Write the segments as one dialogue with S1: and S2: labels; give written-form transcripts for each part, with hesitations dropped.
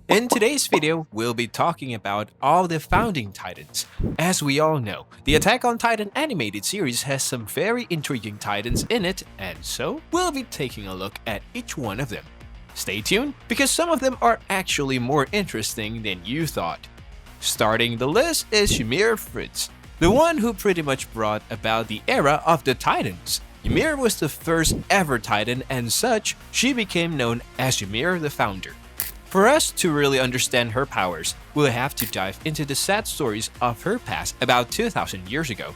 S1: In today's video, we'll be talking about all the founding titans. As we all know, the Attack on Titan animated series has some very intriguing titans in it, and so we'll be taking a look at each one of them. Stay tuned, because some of them are actually more interesting than you thought. Starting the list is Ymir Fritz, the one who pretty much brought about the era of the Titans. Ymir was the first ever Titan, and such, she became known as Ymir the Founder. For us to really understand her powers, we'll have to dive into the sad stories of her past about 2,000 years ago.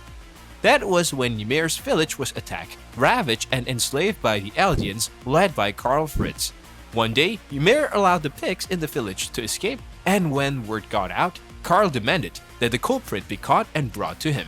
S1: That was when Ymir's village was attacked, ravaged, and enslaved by the Eldians led by Karl Fritz. One day, Ymir allowed the pigs in the village to escape, and when word got out, Karl demanded that the culprit be caught and brought to him.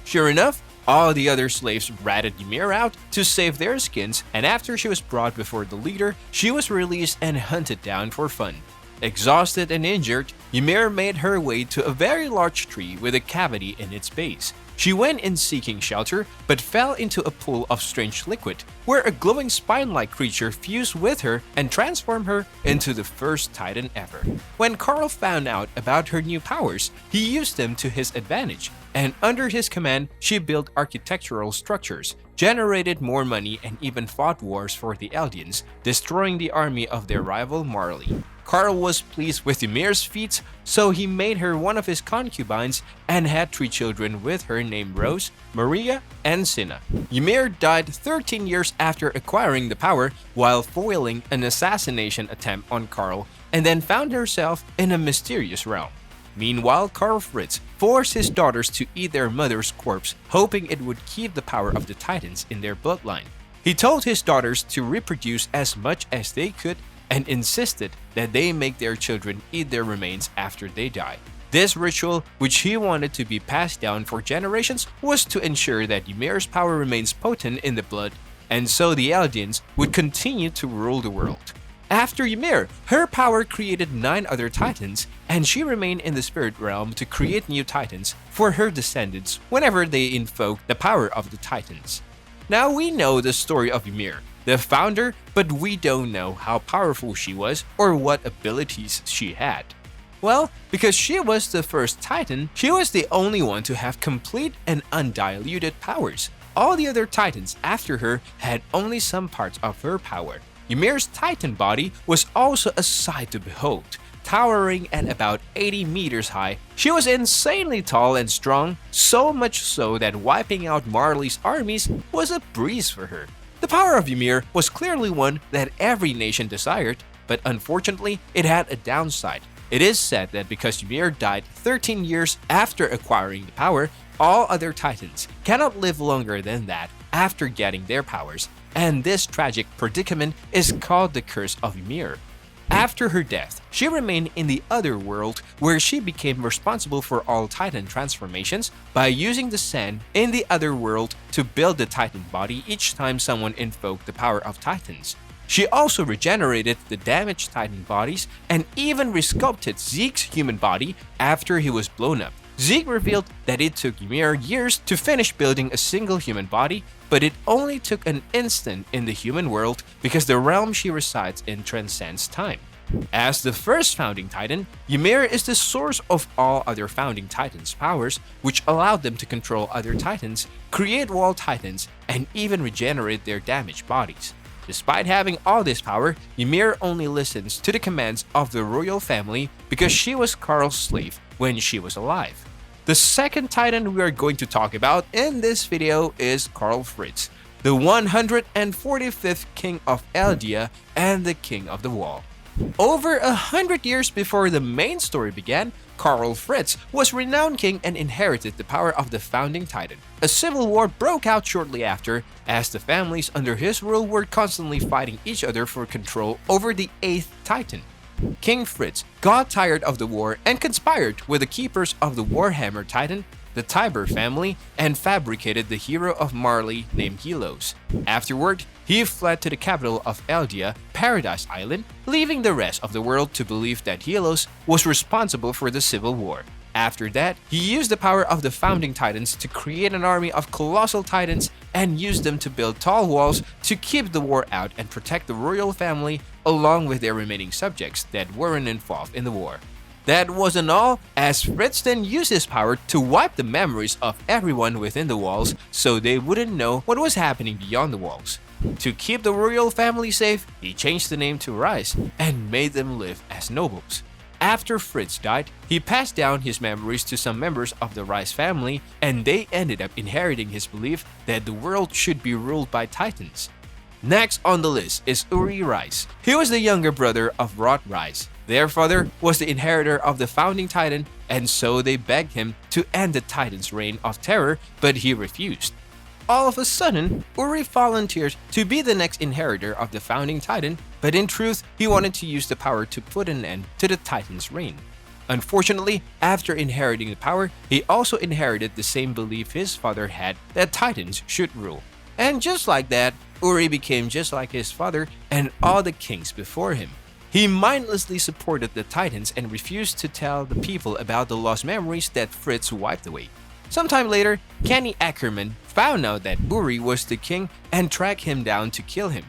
S1: Sure enough, all the other slaves ratted Ymir out to save their skins, and after she was brought before the leader, she was released and hunted down for fun. Exhausted and injured, Ymir made her way to a very large tree with a cavity in its base. She went in seeking shelter, but fell into a pool of strange liquid, where a glowing spine-like creature fused with her and transformed her into the first Titan ever. When Karl found out about her new powers, he used them to his advantage, and under his command, she built architectural structures, generated more money, and even fought wars for the Eldians, destroying the army of their rival Marley. Karl was pleased with Ymir's feats, so he made her one of his concubines and had 3 children with her named Rose, Maria, and Cinna. Ymir died 13 years after acquiring the power while foiling an assassination attempt on Karl, and then found herself in a mysterious realm. Meanwhile, Karl Fritz forced his daughters to eat their mother's corpse, hoping it would keep the power of the Titans in their bloodline. He told his daughters to reproduce as much as they could and insisted that they make their children eat their remains after they die. This ritual, which he wanted to be passed down for generations, was to ensure that Ymir's power remains potent in the blood, and so the Eldians would continue to rule the world. After Ymir, her power created 9 other Titans, and she remained in the spirit realm to create new Titans for her descendants whenever they invoked the power of the Titans. Now we know the story of Ymir, the founder, but we don't know how powerful she was or what abilities she had. Well, because she was the first Titan, she was the only one to have complete and undiluted powers. All the other Titans after her had only some parts of her power. Ymir's Titan body was also a sight to behold. Towering at about 80 meters high, she was insanely tall and strong, so much so that wiping out Marley's armies was a breeze for her. The power of Ymir was clearly one that every nation desired, but unfortunately, it had a downside. It is said that because Ymir died 13 years after acquiring the power, all other Titans cannot live longer than that after getting their powers, and this tragic predicament is called the Curse of Ymir. After her death, she remained in the other world, where she became responsible for all Titan transformations by using the sand in the other world to build the Titan body each time someone invoked the power of Titans. She also regenerated the damaged Titan bodies and even resculpted Zeke's human body after he was blown up. Zeke revealed that it took Ymir years to finish building a single human body, but it only took an instant in the human world because the realm she resides in transcends time. As the first founding Titan, Ymir is the source of all other founding Titans' powers, which allowed them to control other Titans, create wall Titans, and even regenerate their damaged bodies. Despite having all this power, Ymir only listens to the commands of the royal family because she was Karl's slave when she was alive. The second Titan we are going to talk about in this video is Karl Fritz, the 145th king of Eldia and the king of the wall. Over 100 years before the main story began, Karl Fritz was renowned king and inherited the power of the founding Titan. A civil war broke out shortly after, as the families under his rule were constantly fighting each other for control over the 8th Titan. King Fritz got tired of the war and conspired with the keepers of the Warhammer Titan, the Tiber family, and fabricated the hero of Marley named Helios. Afterward, he fled to the capital of Eldia, Paradise Island, leaving the rest of the world to believe that Helios was responsible for the civil war. After that, he used the power of the founding Titans to create an army of colossal Titans and used them to build tall walls to keep the war out and protect the royal family along with their remaining subjects that weren't involved in the war. That wasn't all, as Fritz then used his power to wipe the memories of everyone within the walls so they wouldn't know what was happening beyond the walls. To keep the royal family safe, he changed the name to Reiss and made them live as nobles. After Fritz died, he passed down his memories to some members of the Reiss family, and they ended up inheriting his belief that the world should be ruled by titans. Next on the list is Uri Reiss. He was the younger brother of Uri Reiss. Their father was the inheritor of the founding titan, and so they begged him to end the titan's reign of terror, but he refused. All of a sudden, Uri volunteered to be the next inheritor of the founding titan, but in truth, he wanted to use the power to put an end to the titan's reign. Unfortunately, after inheriting the power, he also inherited the same belief his father had that titans should rule. And just like that, Uri became just like his father and all the kings before him. He mindlessly supported the titans and refused to tell the people about the lost memories that Fritz wiped away. Sometime later, Kenny Ackerman found out that Uri was the king and tracked him down to kill him.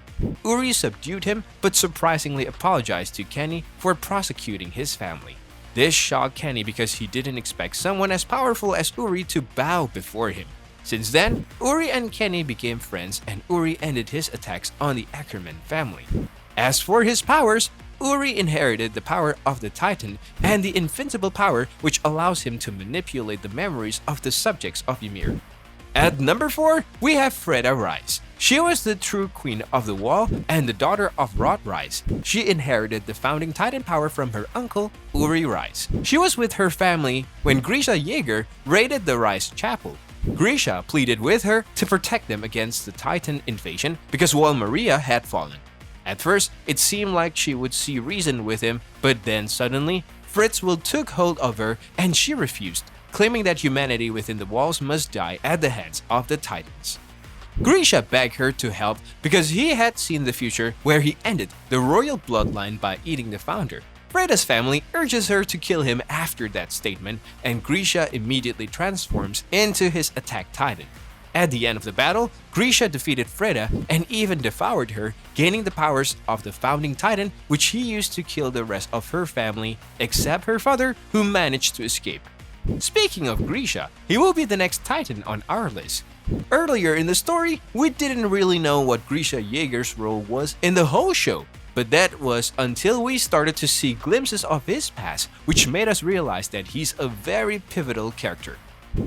S1: Uri subdued him, but surprisingly apologized to Kenny for prosecuting his family. This shocked Kenny because he didn't expect someone as powerful as Uri to bow before him. Since then, Uri and Kenny became friends, and Uri ended his attacks on the Ackerman family. As for his powers, Uri inherited the power of the Titan and the invincible power which allows him to manipulate the memories of the subjects of Ymir. At number 4, we have Frieda Reiss. She was the true queen of the wall and the daughter of Uri Reiss. She inherited the founding Titan power from her uncle, Uri Reiss. She was with her family when Grisha Jaeger raided the Reiss chapel. Grisha pleaded with her to protect them against the Titan invasion because Wall Maria had fallen. At first, it seemed like she would see reason with him, but then suddenly, Fritz took hold of her and she refused, claiming that humanity within the walls must die at the hands of the Titans. Grisha begged her to help because he had seen the future where he ended the royal bloodline by eating the founder. Frieda's family urges her to kill him after that statement, and Grisha immediately transforms into his attack titan. At the end of the battle, Grisha defeated Frieda and even devoured her, gaining the powers of the founding titan, which he used to kill the rest of her family, except her father, who managed to escape. Speaking of Grisha, he will be the next titan on our list. Earlier in the story, we didn't really know what Grisha Jaeger's role was in the whole show, but that was until we started to see glimpses of his past, which made us realize that he's a very pivotal character.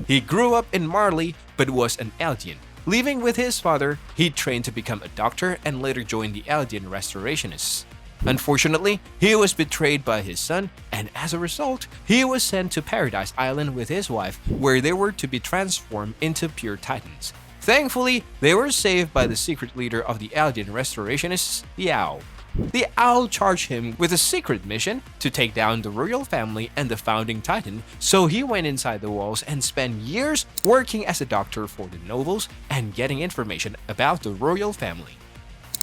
S1: He grew up in Marley but was an Eldian. Leaving with his father, he trained to become a doctor and later joined the Eldian Restorationists. Unfortunately, he was betrayed by his son, and as a result, he was sent to Paradise Island with his wife, where they were to be transformed into pure titans. Thankfully, they were saved by the secret leader of the Eldian Restorationists, the Owl. The Owl charged him with a secret mission to take down the royal family and the founding titan, so he went inside the walls and spent years working as a doctor for the nobles and getting information about the royal family.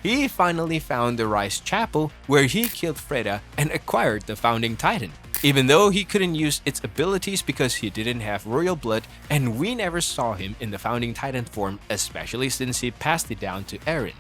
S1: He finally found the Reiss chapel where he killed Frieda and acquired the founding titan, even though he couldn't use its abilities because he didn't have royal blood, and we never saw him in the founding titan form, especially since he passed it down to Eren.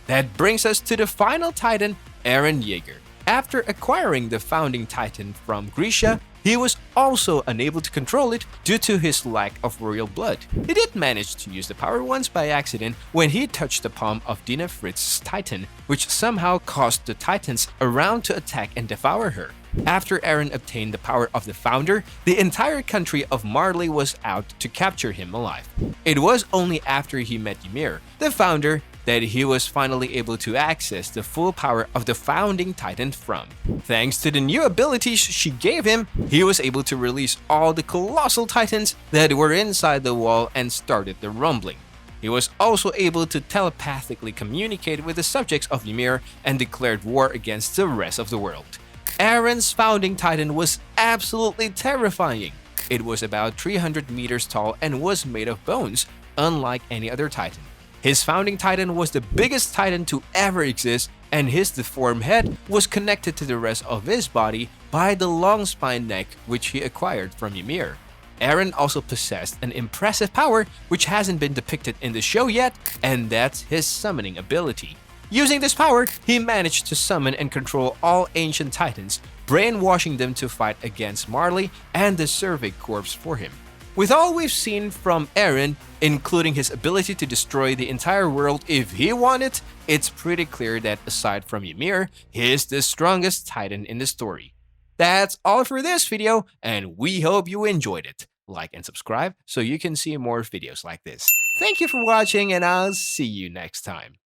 S1: That brings us to the final titan, Eren Jaeger. After acquiring the founding titan from Grisha, he was also unable to control it due to his lack of royal blood. He did manage to use the power once by accident when he touched the palm of Dina Fritz's titan, which somehow caused the titans around to attack and devour her. After Eren obtained the power of the founder, the entire country of Marley was out to capture him alive. It was only after he met Ymir, the founder, that he was finally able to access the full power of the founding titan from. Thanks to the new abilities she gave him, he was able to release all the colossal titans that were inside the wall and started the rumbling. He was also able to telepathically communicate with the subjects of Ymir and declared war against the rest of the world. Eren's founding titan was absolutely terrifying. It was about 300 meters tall and was made of bones, unlike any other titan. His founding titan was the biggest titan to ever exist, and his deformed head was connected to the rest of his body by the long spine neck which he acquired from Ymir. Eren also possessed an impressive power which hasn't been depicted in the show yet, and that's his summoning ability. Using this power, he managed to summon and control all ancient titans, brainwashing them to fight against Marley and the Survey Corps for him. With all we've seen from Eren, including his ability to destroy the entire world if he wanted, it's pretty clear that aside from Ymir, he's the strongest titan in the story. That's all for this video, and we hope you enjoyed it. Like and subscribe so you can see more videos like this. Thank you for watching, and I'll see you next time.